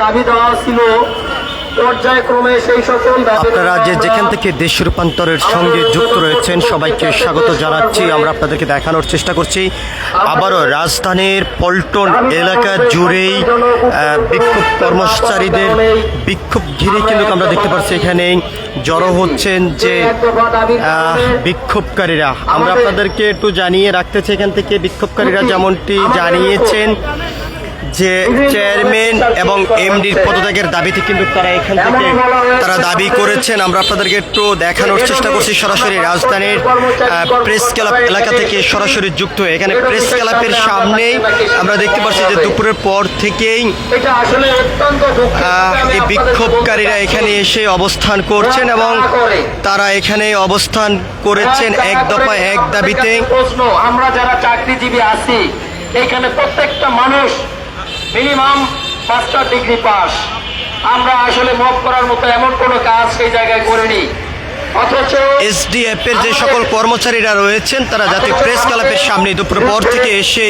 দাবি দেওয়া ছিল পর্যায়ক্রমে সেই সকল আপনারা যেখান থেকে দেশ রূপান্তরের সঙ্গে যুক্ত রয়েছেন সবাইকে স্বাগত জানাচ্ছি। আমরা আপনাদেরকে দেখানোর চেষ্টা করছি আবারও রাজধানীর পল্টন এলাকা জুড়েই বিক্ষোভ কর্মচারীদের বিক্ষোভ ঘিরে কিন্তু আমরা দেখতে পাচ্ছি এখানে জড়ো হচ্ছেন যে বিক্ষোভকারীরা। আমরা আপনাদেরকে একটু জানিয়ে রাখতে চাই এখান থেকে বিক্ষোভকারীরা যেমনটি জানিয়েছেন যে চেয়ারম্যান এবং এমডির পদত্যাগের দাবিতে কিন্তু তারা এখান থেকে তারা দাবি করেছেন। আমরা আপনাদেরকে একটু দেখানোর চেষ্টা করছি সরাসরি রাজধানীর প্রেস ক্লাব এলাকা থেকে সরাসরি যুক্ত হয়ে। এখানে প্রেস ক্লাবের সামনেই আমরা দেখতে পাচ্ছি যে দুপুরের পর থেকেই এই বিক্ষোভকারীরা এখানে এসে অবস্থান করছেন এবং তারা এখানে অবস্থান করেছেন এক দফা এক দাবিতে। আমরা যারা চাকরিজীবী আছি এখানে প্রত্যেকটা মানুষ মিনিমাম মাস্টার ডিগ্রি পাস। আমরা আসলে মফ করার মতো এমন কোনো কাজ সেই জায়গায় করিনি। অথচ এসডিএফ এর যে সকল কর্মচারীরা রয়েছেন তারা জাতীয় প্রেস ক্লাবের সামনে দুপুর পর থেকে এসে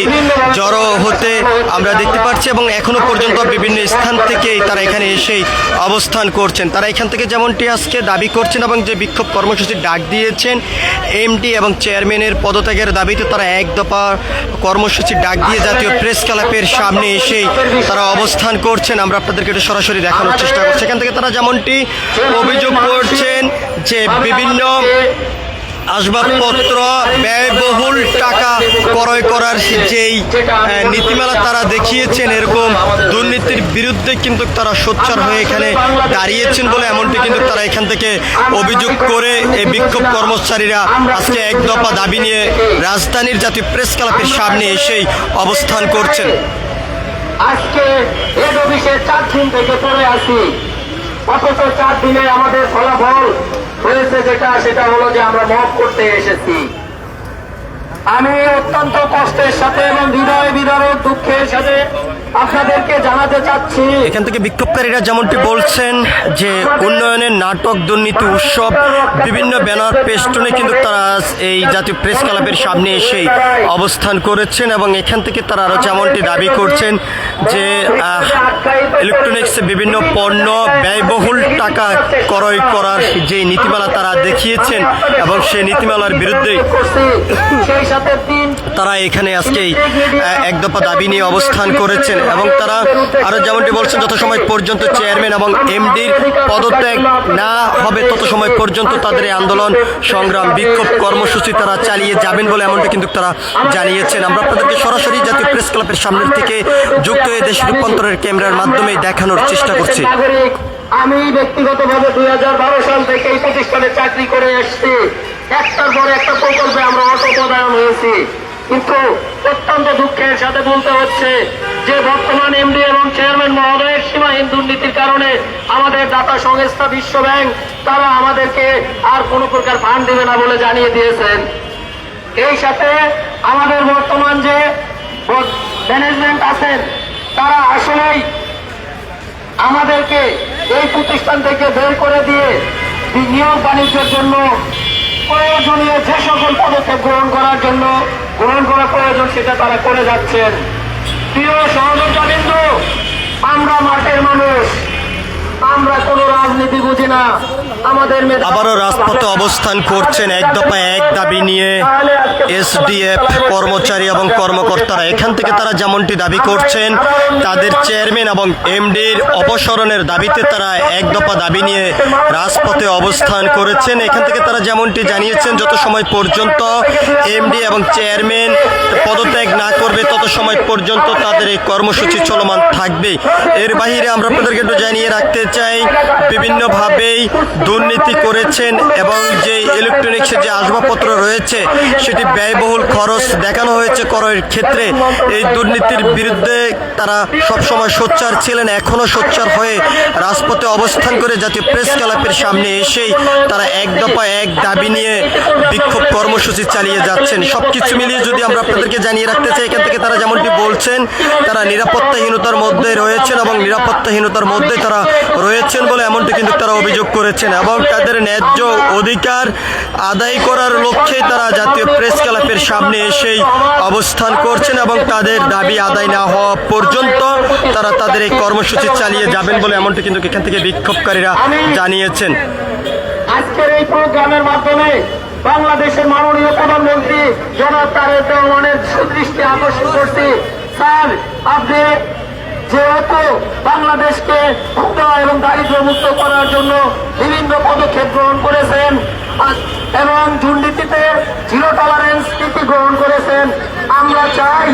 জড়ো হতে আমরা দেখতে পাচ্ছি এবং এখনো পর্যন্ত বিভিন্ন স্থান থেকেই তারা এখানে এসে অবস্থান করছেন। তারা এখান থেকে যেমনটি আজকে দাবি করছেন এবং যে বিক্ষোভ কর্মসূচি ডাক দিয়েছেন এমডি এবং চেয়ারম্যানের পদত্যাগের দাবিতে তারা এক দফা কর্মসূচি ডাক দিয়ে জাতীয় প্রেস ক্লাবের সামনে এসেই তারা অবস্থান করছেন। আমরা আপনাদেরকে এটা সরাসরি দেখানোর চেষ্টা করছি। এখান থেকে তারা যেমনটি অভিযোগ করছেন যে বিভিন্ন আসবাবপত্র ব্যয়বহুল টাকা ক্রয় করার যেই নীতিমালা তারা দেখিয়েছেন এরকম দুর্নীতির বিরুদ্ধে কিন্তু তারা সোচ্চার হয়ে এখানে দাঁড়িয়েছেন বলে এমনটি কিন্তু তারা এখান থেকে অভিযোগ করে এই বিক্ষোভ কর্মচারীরা আজকে এক দফা দাবি নিয়ে রাজধানীর জাতীয় প্রেস ক্লাবের সামনে এসেই অবস্থান করছেন। আজকে হেড অফিসে 4 দিন থেকে পড়ে আসি, অথচ 4 দিনে আমাদের ফলাফল হয়েছে সেটা হলো যে আমরা মফ করতে এসেছি। আমি অত্যন্ত কষ্টের সাথে এবং হৃদয় বিদারক দুঃখের সাথে আপনাদেরকে জানাতে চাচ্ছি এখান থেকে বিক্ষোভকারীরা যেমনটি বলছেন যে উন্নয়নের নাটক দুর্নীতি উৎসব বিভিন্ন ব্যানার পেস্টনে কিন্তু তারা এই জাতীয় প্রেস ক্লাবের সামনে এসেই অবস্থান করেছেন এবং এখান থেকে তারা আরও যেমনটি দাবি করছেন যে ইলেকট্রনিক্স বিভিন্ন পণ্য ব্যয়বহুল টাকা ক্রয় করার যে নীতিমালা তারা দেখিয়েছেন এবং সেই নীতিমালার বিরুদ্ধে তারা এখানে আজকেই এক দফা দাবি নিয়ে অবস্থান করেছেন এবং তারা আরো যেমনটি বলছেন যত সময় পর্যন্ত চেয়ারম্যান এবং এমডির পদত্যাগ না হবে তত সময় পর্যন্ত তাদের এই আন্দোলন সংগ্রাম বিক্ষোভ কর্মসূচি তারা চালিয়ে যাবেন বলে এমনটি কিন্তু তারা জানিয়েছেন। আমরা আপনাদেরকে সরাসরি জাতীয় প্রেস ক্লাবের সামনের থেকে যুক্ত হয়ে দেশ রূপান্তরের ক্যামেরার মাধ্যমে দেখানোর চেষ্টা করছি। আমি ব্যক্তিগতভাবে 2012 সাল থেকে এই প্রতিষ্ঠানে চাকরি করে এসেছি। একটার পর একটা প্রকল্পে আমরা অর্থপ্রদান হয়েছি, কিন্তু অত্যন্ত দুঃখের সাথে বলতে হচ্ছে যে বর্তমান এমডি এবং চেয়ারম্যান মহোদয়ের সীমাহীন দুর্নীতির কারণে আমাদের দাতা সংস্থা বিশ্ব ব্যাংক তারা আমাদেরকে আর কোনো প্রকার ফান্ড দেবে না বলে জানিয়ে দিয়েছেন। এই সাথে আমাদের বর্তমান যে ম্যানেজমেন্ট আছেন তারা আসলেই আমাদেরকে এই প্রতিষ্ঠান থেকে বের করে দিয়ে নিয়োগ বাণিজ্যের জন্য প্রয়োজনীয় যে সকল পদক্ষেপ গ্রহণ করা প্রয়োজন সেটা তারা করে যাচ্ছেন। প্রিয় সহযোগিতাবৃন্দ, আমরা মাঠের মানুষ, আমরা কোনো রাজনীতি বুঝি না। আমাদের আবারও রাজপথে অবস্থান করছেন এক দফা এক দাবি নিয়ে এসডিএফ কর্মচারী এবং কর্মকর্তারা। এখান থেকে তারা যেমনটি দাবি করছেন তাদের চেয়ারম্যান এবং এমডির অপসারণের দাবিতে তারা এক দফা দাবি নিয়ে রাজপথে অবস্থান করেছেন। এখান থেকে তারা যেমনটি জানিয়েছেন যত সময় পর্যন্ত এমডি এবং চেয়ারম্যান পদত্যাগ না করবে তত সময় পর্যন্ত তাদের এই কর্মসূচি চলমান থাকবে। এর বাইরে আমরা আপনাদেরকে একটু জানিয়ে রাখতে চাই বিভিন্নভাবেই দুর্নীতি করেছেন এবং যে ইলেকট্রনিক্সের যে আসবাবপত্র রয়েছে সেটি ব্যয়বহুল খরচ দেখানো হয়েছে ক্রয়ের ক্ষেত্রে। এই দুর্নীতির বিরুদ্ধে তারা সবসময় সোচ্চার ছিলেন, এখনও সোচ্চার হয়ে রাজপথে অবস্থান করে জাতীয় প্রেস ক্লাবের সামনে এসেই তারা এক দফা এক দাবি নিয়ে বিক্ষোভ কর্মসূচি চালিয়ে যাচ্ছেন। সবকিছু মিলিয়ে যদি আমরা আপনাদেরকে জানিয়ে রাখতে চাই এখান থেকে তারা যেমনটি বলছেন তারা নিরাপত্তাহীনতার মধ্যে রয়েছেন এবং নিরাপত্তাহীনতার মধ্যে তারা রয়েছেন বলে এমনটি কিন্তু তারা অভিযোগ করেছেন এবং তাদের ন্যায্য অধিকার আদায় করার লক্ষ্যে তারা জাতীয় প্রেস ক্লাবের সামনে এসেই অবস্থান করছেন এবং তাদের দাবি আদায় না হওয়া পর্যন্ত তারা তাদের এই কর্মসূচি চালিয়ে যাবেন বলে এমনটি কিন্তু এখান থেকে বিক্ষোভকারীরা জানিয়েছেন। আজকের এই প্রোগ্রামের মাধ্যমে বাংলাদেশের মাননীয় প্রধানমন্ত্রী জনাব তারেক রহমানের সুদৃষ্টি আকর্ষণ করছি। স্যার, আপনি যেহেতু বাংলাদেশকে মুক্ত এবং দারিদ্র মুক্ত করার জন্য বিভিন্ন পদক্ষেপ গ্রহণ করেছেন এবং দুর্নীতিতে জিরো টলারেন্স নীতি গ্রহণ করেছেন, আমরা চাই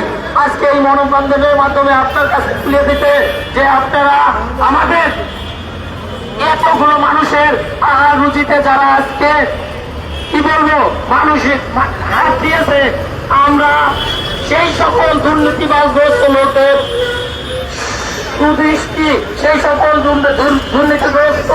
আজকে এই মানববন্ধনের মাধ্যমে আপনার কাছে তুলে দিতে যে আপনারা আমাদের এতগুলো মানুষের আহার রুচিতে যারা আজকে কি বলবো মানসিক হাত দিয়েছে, আমরা সেই সকল দুর্নীতিবাজগ্রস্ত লোকদের সুদৃষ্টি, সেই সকল দুর্নীতিগ্রস্ত